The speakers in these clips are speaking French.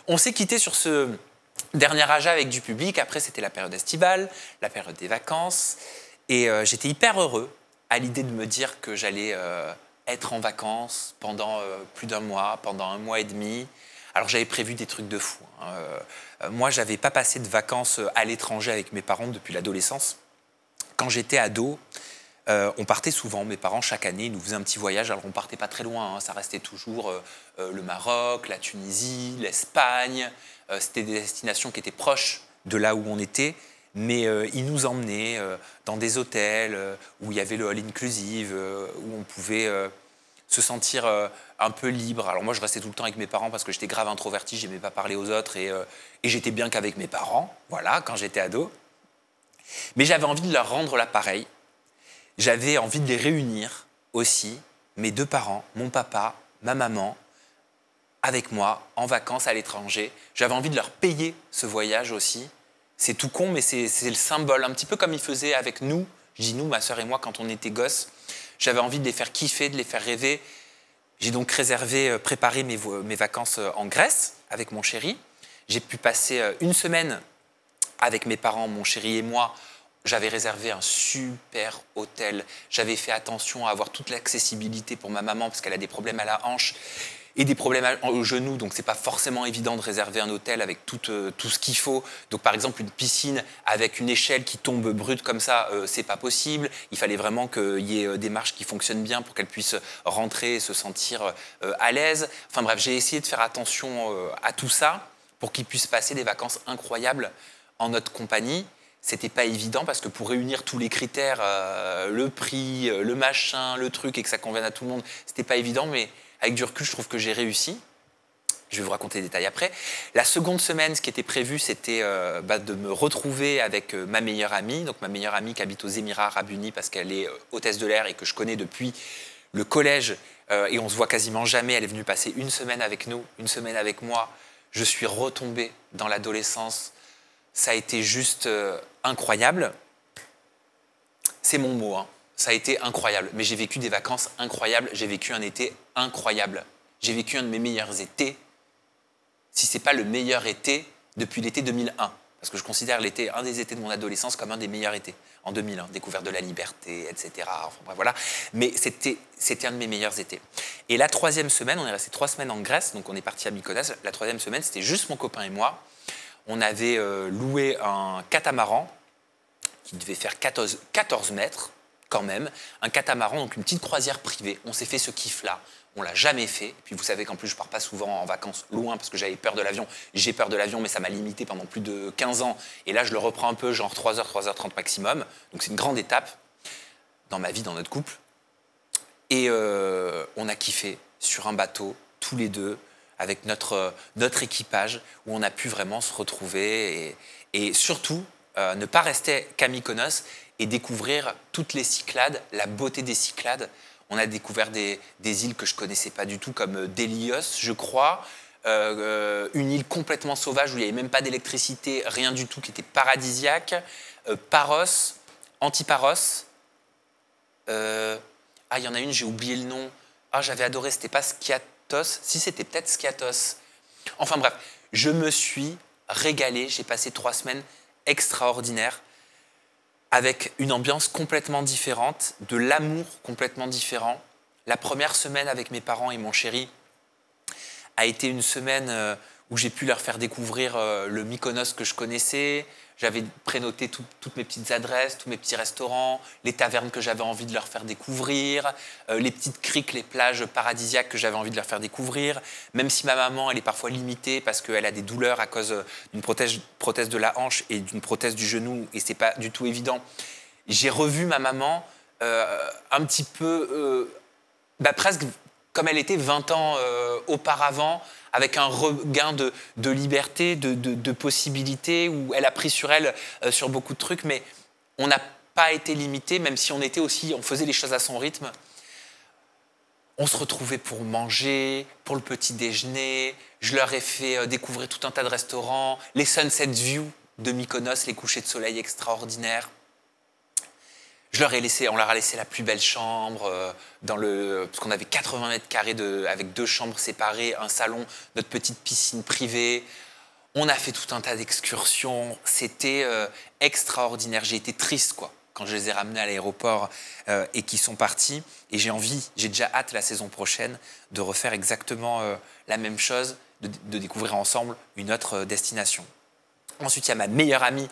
On s'est quitté sur ce dernier Aja avec du public. Après, c'était la période estivale, la période des vacances. Et j'étais hyper heureux à l'idée de me dire que j'allais être en vacances pendant plus d'un mois, pendant un mois et demi. Alors, j'avais prévu des trucs de fou. Moi, je n'avais pas passé de vacances à l'étranger avec mes parents depuis l'adolescence. Quand j'étais ado, on partait souvent, mes parents, chaque année, ils nous faisaient un petit voyage. Alors, on partait pas très loin, ça restait toujours le Maroc, la Tunisie, l'Espagne. C'était des destinations qui étaient proches de là où on était, mais ils nous emmenaient dans des hôtels où il y avait le all-inclusive, où on pouvait se sentir un peu libre. Alors moi, je restais tout le temps avec mes parents parce que j'étais grave introverti, j'aimais pas parler aux autres et j'étais bien qu'avec mes parents, voilà, quand j'étais ado. Mais j'avais envie de leur rendre l'appareil. J'avais envie de les réunir aussi, mes deux parents, mon papa, ma maman, avec moi, en vacances à l'étranger. J'avais envie de leur payer ce voyage aussi. C'est tout con, mais c'est le symbole, un petit peu comme ils faisaient avec nous, je dis nous, ma sœur et moi, quand on était gosses. J'avais envie de les faire kiffer, de les faire rêver. J'ai donc préparé mes vacances en Grèce avec mon chéri. J'ai pu passer une semaine avec mes parents, mon chéri et moi. J'avais réservé un super hôtel. J'avais fait attention à avoir toute l'accessibilité pour ma maman parce qu'elle a des problèmes à la hanche et des problèmes au genou. Donc, c'est pas forcément évident de réserver un hôtel avec tout ce qu'il faut. Donc, par exemple, une piscine avec une échelle qui tombe brute comme ça, c'est pas possible. Il fallait vraiment qu'il y ait des marches qui fonctionnent bien pour qu'elle puisse rentrer et se sentir à l'aise. Enfin bref, j'ai essayé de faire attention à tout ça pour qu'ils puissent passer des vacances incroyables en notre compagnie. C'était pas évident parce que pour réunir tous les critères, le prix, le machin, le truc et que ça convienne à tout le monde, c'était pas évident, mais avec du recul, je trouve que j'ai réussi. Je vais vous raconter les détails après. La seconde semaine, ce qui était prévu, c'était de me retrouver avec ma meilleure amie. Donc ma meilleure amie qui habite aux Émirats Arabes Unis parce qu'elle est hôtesse de l'air et que je connais depuis le collège et on se voit quasiment jamais. Elle est venue passer une semaine avec nous, une semaine avec moi. Je suis retombé dans l'adolescence. Ça a été juste incroyable. C'est mon mot, hein. Ça a été incroyable. Mais j'ai vécu des vacances incroyables. J'ai vécu un été incroyable. J'ai vécu un de mes meilleurs étés, si ce n'est pas le meilleur été depuis l'été 2001. Parce que je considère un des étés de mon adolescence comme un des meilleurs étés. En 2001, découverte de la liberté, etc. Enfin, bref, voilà. Mais c'était un de mes meilleurs étés. Et la troisième semaine, on est resté 3 semaines en Grèce, donc on est parti à Mykonos. La troisième semaine, c'était juste mon copain et moi. On avait loué un catamaran qui devait faire 14 mètres quand même. Un catamaran, donc une petite croisière privée. On s'est fait ce kiff-là. On ne l'a jamais fait. Et puis vous savez qu'en plus, je ne pars pas souvent en vacances loin parce que j'avais peur de l'avion. J'ai peur de l'avion, mais ça m'a limité pendant plus de 15 ans. Et là, je le reprends un peu, genre 3h, 3h30 maximum. Donc c'est une grande étape dans ma vie, dans notre couple. Et on a kiffé sur un bateau, tous les deux, avec notre équipage, où on a pu vraiment se retrouver et surtout ne pas rester qu'à Mykonos et découvrir toutes les Cyclades, la beauté des Cyclades. On a découvert des îles que je ne connaissais pas du tout, comme Délios, je crois, une île complètement sauvage où il n'y avait même pas d'électricité, rien du tout, qui était paradisiaque, Paros, Antiparos, il y en a une, j'ai oublié le nom, j'avais adoré, c'était pas Skiathos, si c'était peut-être Skiathos. Enfin bref, je me suis régalé, j'ai passé 3 semaines extraordinaires, avec une ambiance complètement différente, de l'amour complètement différent. La première semaine avec mes parents et mon chéri a été une semaine où j'ai pu leur faire découvrir le Mykonos que je connaissais. J'avais prénoté toutes mes petites adresses, tous mes petits restaurants, les tavernes que j'avais envie de leur faire découvrir, les petites criques, les plages paradisiaques que j'avais envie de leur faire découvrir. Même si ma maman, elle est parfois limitée parce qu'elle a des douleurs à cause d'une prothèse de la hanche et d'une prothèse du genou, et c'est pas du tout évident. J'ai revu ma maman un petit peu, presque comme elle était 20 ans auparavant, avec un regain de liberté, de possibilités, où elle a pris sur elle sur beaucoup de trucs, mais on n'a pas été limité, même si on faisait les choses à son rythme. On se retrouvait pour manger, pour le petit déjeuner. Je leur ai fait découvrir tout un tas de restaurants, les Sunset View de Mykonos, les couchers de soleil extraordinaires. On leur a laissé la plus belle chambre, parce qu'on avait 80 mètres carrés avec 2 chambres séparées, un salon, notre petite piscine privée. On a fait tout un tas d'excursions. C'était extraordinaire. J'ai été triste, quoi, quand je les ai ramenés à l'aéroport et qu'ils sont partis. Et j'ai déjà hâte la saison prochaine de refaire exactement la même chose, de découvrir ensemble une autre destination. Ensuite, il y a ma meilleure amie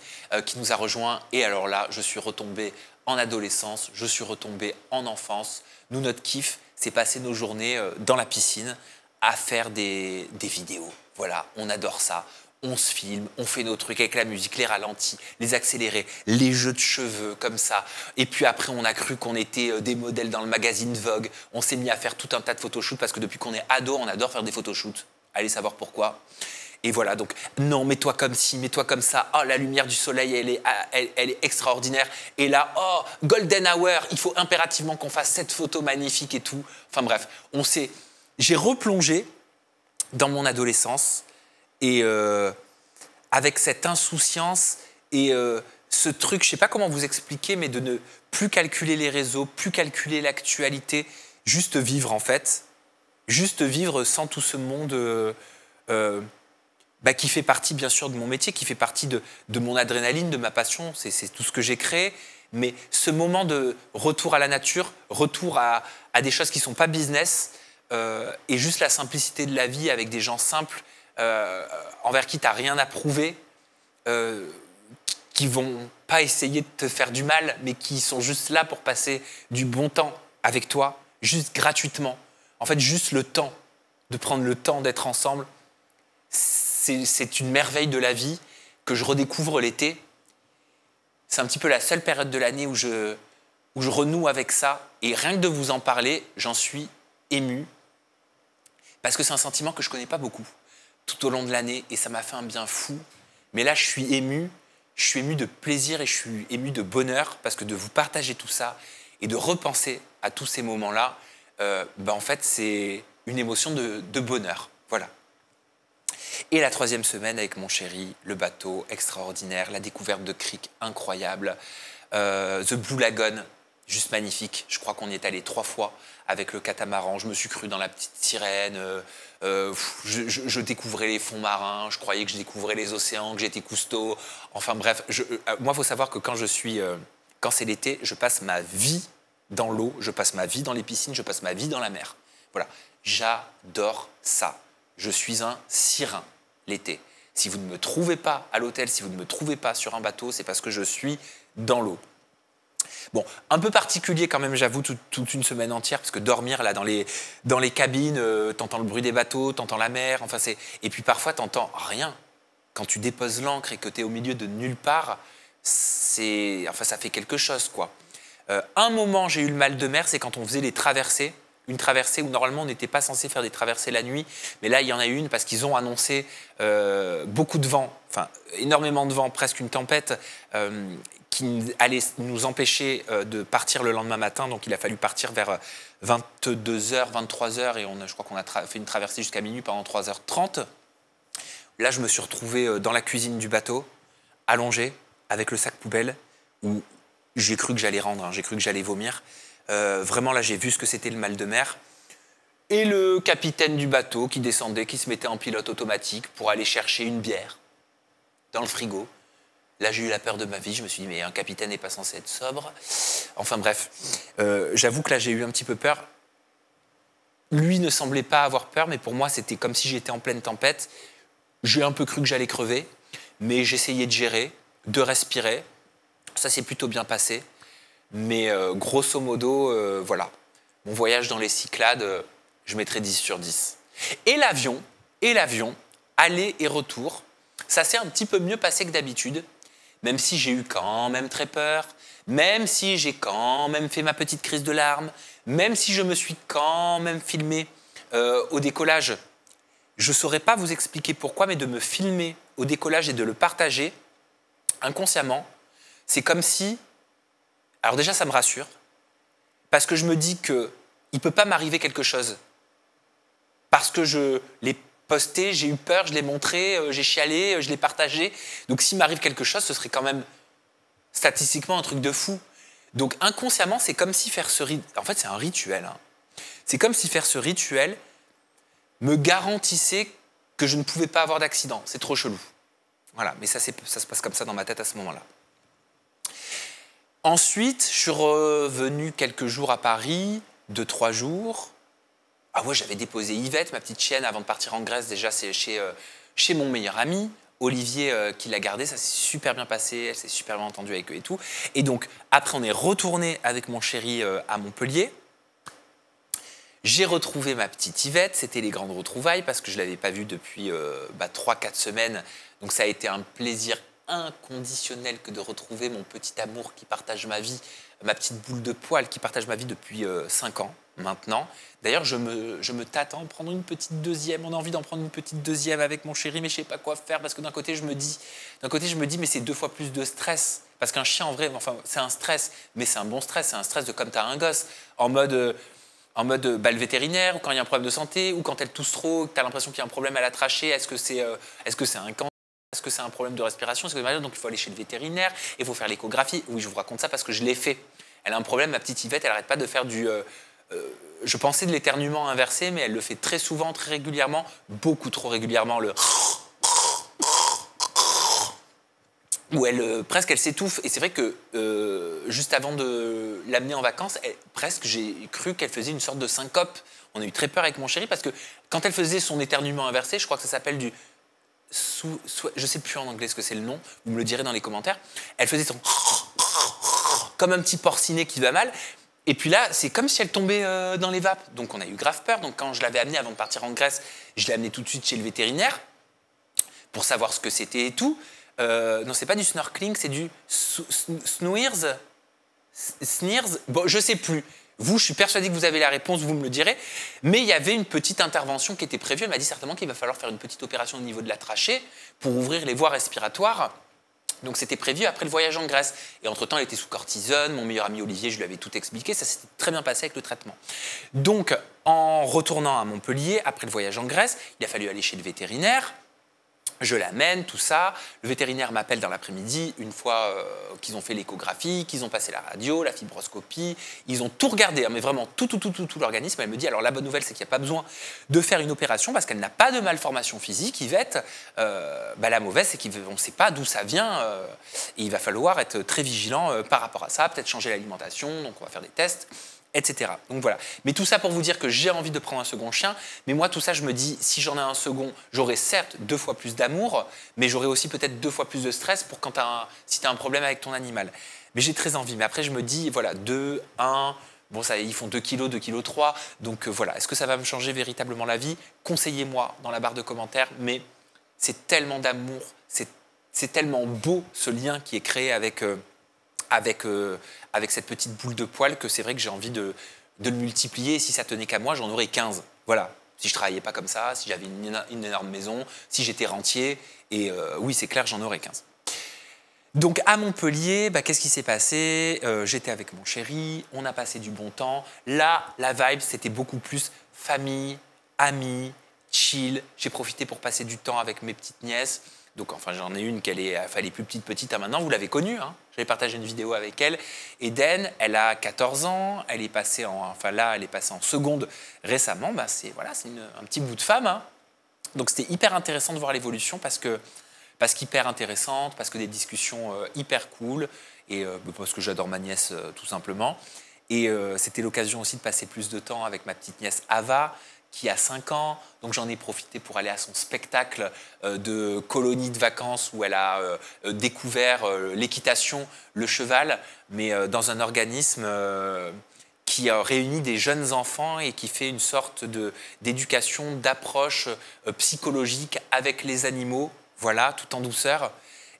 qui nous a rejoints. Et alors là, je suis retombé en adolescence, je suis retombé en enfance. Nous, notre kiff, c'est passer nos journées dans la piscine à faire des vidéos. Voilà, on adore ça. On se filme, on fait nos trucs avec la musique, les ralentis, les accélérés, les jeux de cheveux, comme ça. Et puis après, on a cru qu'on était des modèles dans le magazine Vogue. On s'est mis à faire tout un tas de photoshoots parce que depuis qu'on est ado, on adore faire des photoshoots. Allez savoir pourquoi. Et voilà, donc, non, mets-toi comme ci, mets-toi comme ça. Oh, la lumière du soleil, elle est extraordinaire. Et là, oh, golden hour, il faut impérativement qu'on fasse cette photo magnifique et tout. Enfin bref, j'ai replongé dans mon adolescence et avec cette insouciance et ce truc, je ne sais pas comment vous expliquer, mais de ne plus calculer les réseaux, plus calculer l'actualité, juste vivre en fait. Juste vivre sans tout ce monde... qui fait partie bien sûr de mon métier, qui fait partie de mon adrénaline, de ma passion, c'est tout ce que j'ai créé. Mais ce moment de retour à la nature, retour à des choses qui ne sont pas business, et juste la simplicité de la vie avec des gens simples, envers qui tu n'as rien à prouver, qui ne vont pas essayer de te faire du mal, mais qui sont juste là pour passer du bon temps avec toi, juste gratuitement. En fait, juste le temps, de prendre le temps d'être ensemble. C'est une merveille de la vie que je redécouvre l'été. C'est un petit peu la seule période de l'année où je renoue avec ça. Et rien que de vous en parler, j'en suis ému. Parce que c'est un sentiment que je ne connais pas beaucoup tout au long de l'année. Et ça m'a fait un bien fou. Mais là, je suis ému. Je suis ému de plaisir et je suis ému de bonheur. Parce que de vous partager tout ça et de repenser à tous ces moments-là, en fait, c'est une émotion de bonheur. Voilà. Et la 3e semaine avec mon chéri, le bateau extraordinaire, la découverte de criques incroyable, The Blue Lagoon, juste magnifique. Je crois qu'on y est allé 3 fois avec le catamaran. Je me suis cru dans la petite sirène. Je découvrais les fonds marins. Je croyais que je découvrais les océans, que j'étais Cousteau. Enfin bref, moi, il faut savoir que quand c'est l'été, je passe ma vie dans l'eau, je passe ma vie dans les piscines, je passe ma vie dans la mer. Voilà, j'adore ça. Je suis un sirin l'été. Si vous ne me trouvez pas à l'hôtel, si vous ne me trouvez pas sur un bateau, c'est parce que je suis dans l'eau. Bon, un peu particulier quand même, j'avoue, toute une semaine entière, parce que dormir là dans les cabines, t'entends le bruit des bateaux, t'entends la mer, enfin et puis parfois t'entends rien. Quand tu déposes l'ancre et que t'es au milieu de nulle part, ça fait quelque chose, quoi. Un moment, j'ai eu le mal de mer, c'est quand on faisait les traversées. Une traversée où normalement on n'était pas censé faire des traversées la nuit, mais là il y en a une parce qu'ils ont annoncé beaucoup de vent, enfin énormément de vent, presque une tempête qui allait nous empêcher de partir le lendemain matin, donc il a fallu partir vers 22h, 23h et je crois qu'on a fait une traversée jusqu'à minuit pendant 3h30. Là je me suis retrouvé dans la cuisine du bateau, allongé, avec le sac poubelle, où j'ai cru que j'allais rendre, j'ai cru que j'allais vomir. Vraiment, là, j'ai vu ce que c'était le mal de mer. Et le capitaine du bateau qui descendait, qui se mettait en pilote automatique pour aller chercher une bière dans le frigo. Là, j'ai eu la peur de ma vie. Je me suis dit, mais un capitaine n'est pas censé être sobre. Enfin bref, j'avoue que là, j'ai eu un petit peu peur. Lui ne semblait pas avoir peur, mais pour moi, c'était comme si j'étais en pleine tempête. J'ai un peu cru que j'allais crever, mais j'essayais de gérer, de respirer. Ça s'est plutôt bien passé. Mais grosso modo, voilà. Mon voyage dans les Cyclades, je mettrais 10 sur 10. Et l'avion, aller et retour, ça s'est un petit peu mieux passé que d'habitude, même si j'ai eu quand même très peur, même si j'ai quand même fait ma petite crise de larmes, même si je me suis quand même filmé au décollage. Je ne saurais pas vous expliquer pourquoi, mais de me filmer au décollage et de le partager inconsciemment, c'est comme si... Alors déjà, ça me rassure, parce que je me dis qu'il ne peut pas m'arriver quelque chose. Parce que je l'ai posté, j'ai eu peur, je l'ai montré, j'ai chialé, je l'ai partagé. Donc s'il m'arrive quelque chose, ce serait quand même statistiquement un truc de fou. Donc inconsciemment, c'est comme si faire ce rituel... En fait, c'est un rituel. Hein. C'est comme si faire ce rituel me garantissait que je ne pouvais pas avoir d'accident. C'est trop chelou. Voilà, mais ça se passe comme ça dans ma tête à ce moment-là. Ensuite, je suis revenu quelques jours à Paris, 2-3 jours. Ah ouais, j'avais déposé Yvette, ma petite chienne, avant de partir en Grèce. Déjà, c'est chez mon meilleur ami, Olivier, qui l'a gardée. Ça s'est super bien passé, elle s'est super bien entendue avec eux et tout. Et donc, après, on est retourné avec mon chéri à Montpellier. J'ai retrouvé ma petite Yvette, c'était les grandes retrouvailles parce que je ne l'avais pas vue depuis 3-4 semaines. Donc ça a été un plaisir inconditionnel que de retrouver mon petit amour qui partage ma vie, ma petite boule de poil qui partage ma vie depuis 5 ans maintenant. D'ailleurs, je me tâte à en prendre une petite deuxième. On a envie d'en prendre une petite deuxième avec mon chéri, mais je ne sais pas quoi faire parce que d'un côté, je me dis, mais c'est 2 fois plus de stress. Parce qu'un chien, en vrai, enfin, c'est un stress, mais c'est un bon stress. C'est un stress de comme tu as un gosse, en mode le vétérinaire, ou quand il y a un problème de santé, ou quand elle tousse trop, tu as l'impression qu'il y a un problème à la trachée, est-ce que c'est un cancer, est-ce que c'est un problème de respiration, donc il faut aller chez le vétérinaire, et il faut faire l'échographie. Oui, je vous raconte ça parce que je l'ai fait. Elle a un problème, ma petite Yvette, elle n'arrête pas de faire je pensais de l'éternuement inversé, mais elle le fait très souvent, très régulièrement, beaucoup trop régulièrement, où presque elle s'étouffe. Et c'est vrai que juste avant de l'amener en vacances, presque j'ai cru qu'elle faisait une sorte de syncope. On a eu très peur avec mon chéri parce que quand elle faisait son éternuement inversé, je crois que ça s'appelle je ne sais plus en anglais ce que c'est le nom, vous me le direz dans les commentaires, elle faisait son comme un petit porcinet qui va mal. Et puis là, c'est comme si elle tombait dans les vapes. Donc on a eu grave peur. Donc quand je l'avais amenée avant de partir en Grèce, je l'ai amenée tout de suite chez le vétérinaire pour savoir ce que c'était et tout. Non, c'est pas du snorkeling, c'est du sneers. Bon, je sais plus. Vous, je suis persuadé que vous avez la réponse, vous me le direz. Mais il y avait une petite intervention qui était prévue. Elle m'a dit certainement qu'il va falloir faire une petite opération au niveau de la trachée pour ouvrir les voies respiratoires. Donc c'était prévu après le voyage en Grèce. Et entre-temps, elle était sous cortisone. Mon meilleur ami Olivier, je lui avais tout expliqué. Ça s'était très bien passé avec le traitement. Donc, en retournant à Montpellier, après le voyage en Grèce, il a fallu aller chez le vétérinaire. Je l'amène, tout ça. Le vétérinaire m'appelle dans l'après-midi, une fois qu'ils ont fait l'échographie, qu'ils ont passé la radio, la fibroscopie. Ils ont tout regardé, hein, mais vraiment tout l'organisme. Elle me dit, alors la bonne nouvelle, c'est qu'il n'y a pas besoin de faire une opération parce qu'elle n'a pas de malformation physique, Yvette. La mauvaise, c'est qu'on ne sait pas d'où ça vient. Et il va falloir être très vigilant par rapport à ça, peut-être changer l'alimentation, donc on va faire des tests, etc. Donc voilà. Mais tout ça pour vous dire que j'ai envie de prendre un second chien. Mais moi, tout ça, je me dis, si j'en ai un second, j'aurai certes 2 fois plus d'amour, mais j'aurai aussi peut-être 2 fois plus de stress pour si tu as un problème avec ton animal. Mais j'ai très envie. Mais après, je me dis, voilà, 2, 1... Bon, ça, ils font 2 kg, 2 kg 3. Donc voilà, est-ce que ça va me changer véritablement la vie? Conseillez-moi dans la barre de commentaires. Mais c'est tellement d'amour, c'est tellement beau ce lien qui est créé avec cette petite boule de poil que c'est vrai que j'ai envie de le multiplier. Et si ça tenait qu'à moi, j'en aurais 15. Voilà. Si je ne travaillais pas comme ça, si j'avais une énorme maison, si j'étais rentier. Et oui, c'est clair, j'en aurais 15. Donc à Montpellier, qu'est-ce qui s'est passé? J'étais avec mon chéri, on a passé du bon temps. Là, la vibe, c'était beaucoup plus famille, amis, chill. J'ai profité pour passer du temps avec mes petites nièces. Donc, enfin, j'en ai une elle est plus petite à maintenant. Vous l'avez connue, hein. J'avais partagé une vidéo avec elle. Eden, elle a 14 ans. Elle est passée en seconde récemment. C'est un petit bout de femme. Hein. Donc, c'était hyper intéressant de voir l'évolution parce qu'hyper intéressante, parce que des discussions hyper cool et parce que j'adore ma nièce tout simplement. Et c'était l'occasion aussi de passer plus de temps avec ma petite nièce Ava, qui a 5 ans, donc j'en ai profité pour aller à son spectacle de colonie de vacances où elle a découvert l'équitation, le cheval, mais dans un organisme qui réunit des jeunes enfants et qui fait une sorte d'éducation, d'approche psychologique avec les animaux, voilà, tout en douceur.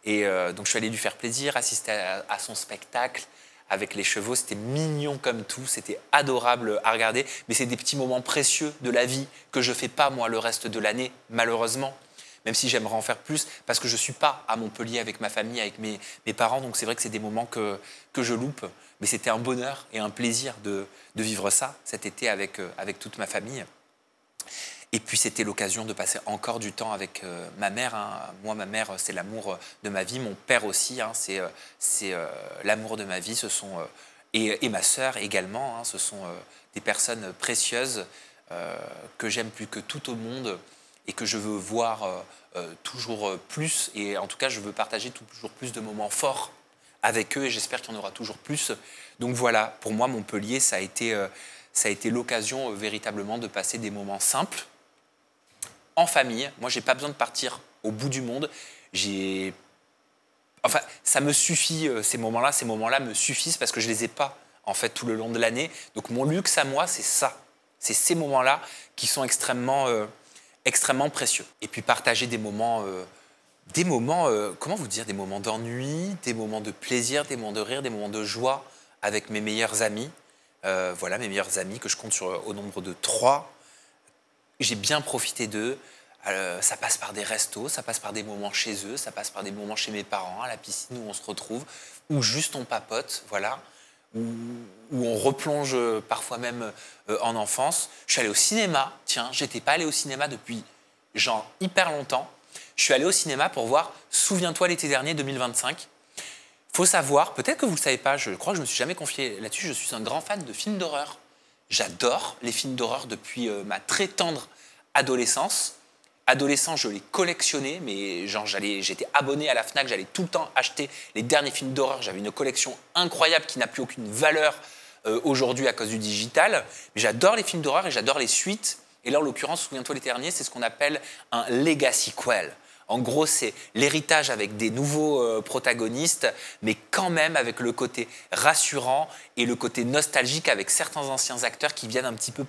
Et donc je suis allé lui faire plaisir, assister à son spectacle, avec les chevaux, c'était mignon comme tout, c'était adorable à regarder, mais c'est des petits moments précieux de la vie que je ne fais pas moi le reste de l'année, malheureusement, même si j'aimerais en faire plus, parce que je ne suis pas à Montpellier avec ma famille, avec mes parents, donc c'est vrai que c'est des moments que je loupe, mais c'était un bonheur et un plaisir de vivre ça cet été avec toute ma famille. Et puis c'était l'occasion de passer encore du temps avec ma mère. Hein. Moi, ma mère, c'est l'amour de ma vie. Mon père aussi, hein, c'est l'amour de ma vie. Ce sont Et ma sœur également, hein, ce sont des personnes précieuses que j'aime plus que tout au monde et que je veux voir toujours plus. Et en tout cas, je veux partager toujours plus de moments forts avec eux et j'espère qu'il y en aura toujours plus. Donc voilà, pour moi, Montpellier, ça a été l'occasion véritablement de passer des moments simples, en famille. Moi, je n'ai pas besoin de partir au bout du monde. Enfin, ça me suffit, ces moments-là me suffisent parce que je ne les ai pas, en fait, tout le long de l'année. Donc mon luxe à moi, c'est ça. C'est ces moments-là qui sont extrêmement précieux. Et puis partager des moments, comment vous dire, des moments d'ennui, des moments de plaisir, des moments de rire, des moments de joie avec mes meilleurs amis. Voilà, mes meilleurs amis que je compte au nombre de 3. J'ai bien profité d'eux. Ça passe par des restos, ça passe par des moments chez eux, ça passe par des moments chez mes parents, à la piscine où on se retrouve, où juste on papote, voilà, où on replonge parfois même en enfance. Je suis allé au cinéma, tiens, j'étais pas allé au cinéma depuis genre hyper longtemps. Je suis allé au cinéma pour voir Souviens-toi l'été dernier 2025. Faut savoir, peut-être que vous ne le savez pas, je crois que je ne me suis jamais confié là-dessus, je suis un grand fan de films d'horreur. J'adore les films d'horreur depuis ma très tendre adolescence. Adolescent, je les collectionnais, mais genre j'étais abonné à la Fnac, j'allais tout le temps acheter les derniers films d'horreur. J'avais une collection incroyable qui n'a plus aucune valeur aujourd'hui à cause du digital. Mais j'adore les films d'horreur et j'adore les suites. Et là, en l'occurrence, Souviens-toi l'été dernier, c'est ce qu'on appelle un legacy-quel. En gros, c'est l'héritage avec des nouveaux protagonistes, mais quand même avec le côté rassurant et le côté nostalgique avec certains anciens acteurs qui viennent un petit peu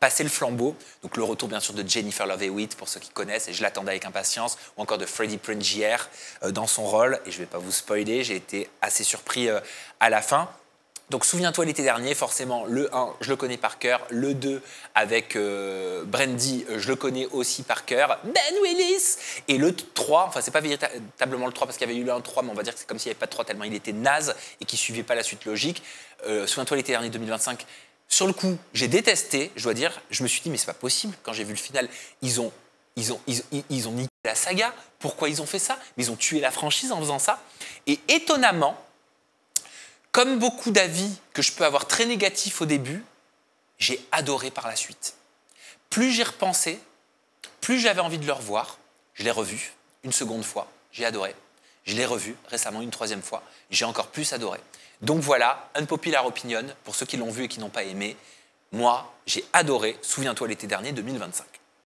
passer le flambeau. Donc le retour bien sûr de Jennifer Love Hewitt, pour ceux qui connaissent, et je l'attendais avec impatience, ou encore de Freddie Prinze Jr. Dans son rôle, et je ne vais pas vous spoiler, j'ai été assez surpris à la fin. Donc souviens-toi l'été dernier, forcément le 1, je le connais par cœur, le 2 avec Brandy, je le connais aussi par cœur, Ben Willis, et le 3, enfin c'est pas véritablement le 3 parce qu'il y avait eu le 1, 3, mais on va dire que c'est comme s'il n'y avait pas de 3 tellement il était naze et qu'il ne suivait pas la suite logique. Souviens-toi l'été dernier 2025, sur le coup, j'ai détesté, je dois dire, je me suis dit mais c'est pas possible, quand j'ai vu le final, ils ont niqué la saga, pourquoi ils ont fait ça? Mais ils ont tué la franchise en faisant ça, et étonnamment, comme beaucoup d'avis que je peux avoir très négatifs au début, j'ai adoré par la suite. Plus j'y repensais, plus j'avais envie de le revoir. Je l'ai revu une seconde fois, j'ai adoré. Je l'ai revu récemment une troisième fois, j'ai encore plus adoré. Donc voilà, unpopular opinion, pour ceux qui l'ont vu et qui n'ont pas aimé. Moi, j'ai adoré Souviens-toi l'été dernier 2025.